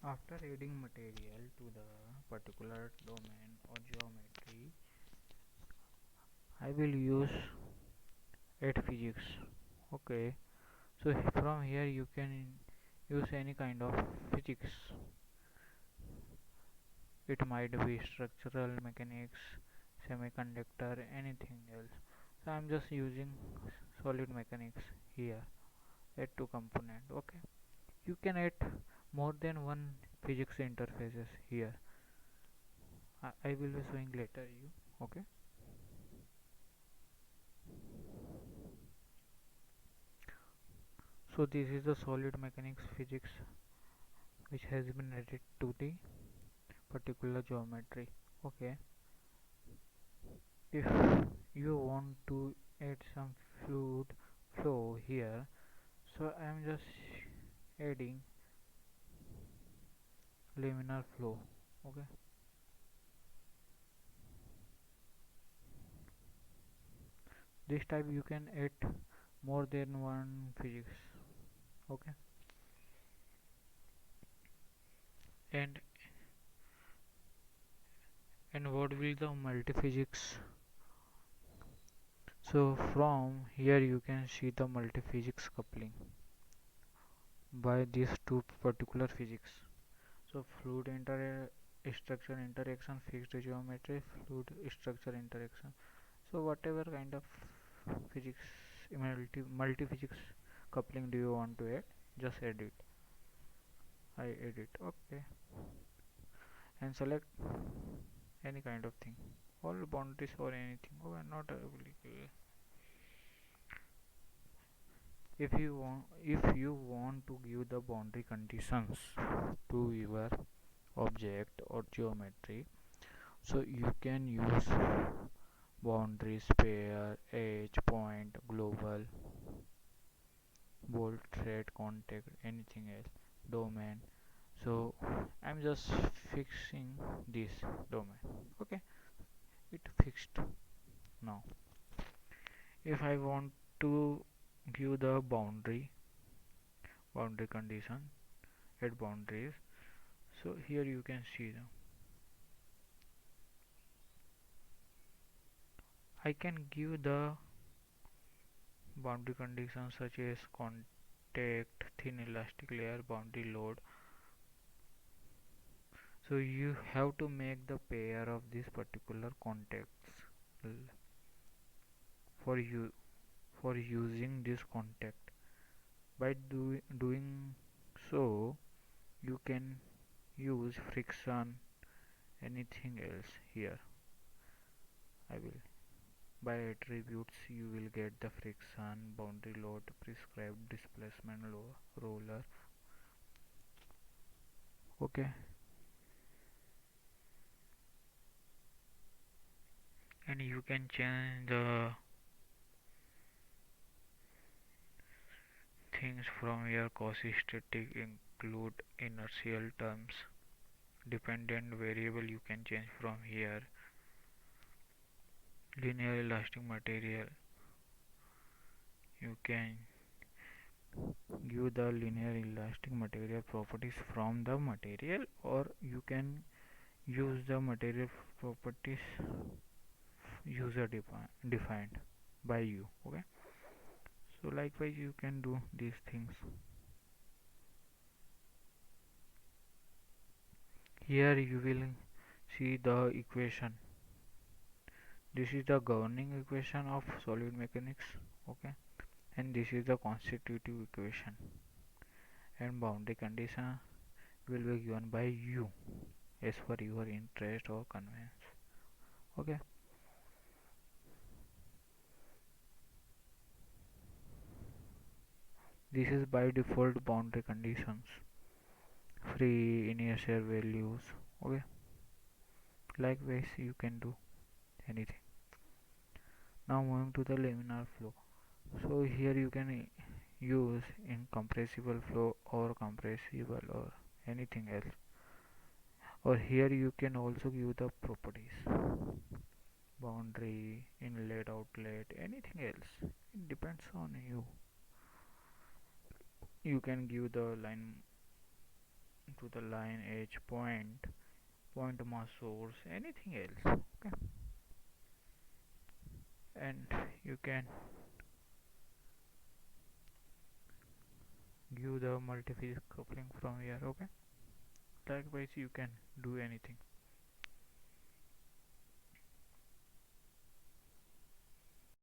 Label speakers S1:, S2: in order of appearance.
S1: After adding material to the particular domain or geometry, I will use add physics. Okay, so from here you can use any kind of physics. It might be structural mechanics, semiconductor, anything else. So I'm just using solid mechanics here. Add two component. Okay, you can add more than one physics interfaces here. I will be showing later you. Okay. So this is the solid mechanics physics which has been added to the particular geometry. Okay, if you want to add some fluid flow here, so I am just adding laminar flow. Okay, this type you can add more than one physics. Okay, and what will the multi physics? So from here you can see the multi physics coupling by these two particular physics. So fluid structure interaction, fixed geometry, fluid structure interaction. So whatever kind of physics, multi physics coupling do you want to add, just add it. I add it. Okay, and select any kind of thing, all boundaries or anything. Okay, not applicable. If you want to give the boundary conditions to your object or geometry, so you can use boundaries, pair, edge, point, global, bolt, thread, contact, anything else, domain. So I'm just fixing this domain. Okay, it fixed. Now if I want to give the boundary condition, add boundaries. So here you can see them. I can give the boundary conditions such as contact, thin elastic layer, boundary load. So you have to make the pair of these particular contacts for you for using this contact. By doing so, you can use friction, anything else here. I will by attributes you will get the friction, boundary load, prescribed displacement, roller. Okay, and you can change the things from here. Causastatic include inertial terms. Dependent variable you can change from here. Linear elastic material, you can give the linear elastic material properties from the material, or you can use the material properties defined by you. Okay, so likewise you can do these things. Here you will see the equation. This is the governing equation of solid mechanics. Okay, and this is the constitutive equation, and boundary condition will be given by you as per your interest or convenience. Okay, this is by default boundary conditions, free initial values. Okay, likewise you can do anything. Now moving to the laminar flow. So here you can use incompressible flow or compressible or anything else, or here you can also give the properties, boundary, inlet, outlet, anything else. It depends on you. You can give the line to the line edge point mass source, anything else. Okay, and you can give the multi-physics coupling from here. Okay, likewise you can do anything.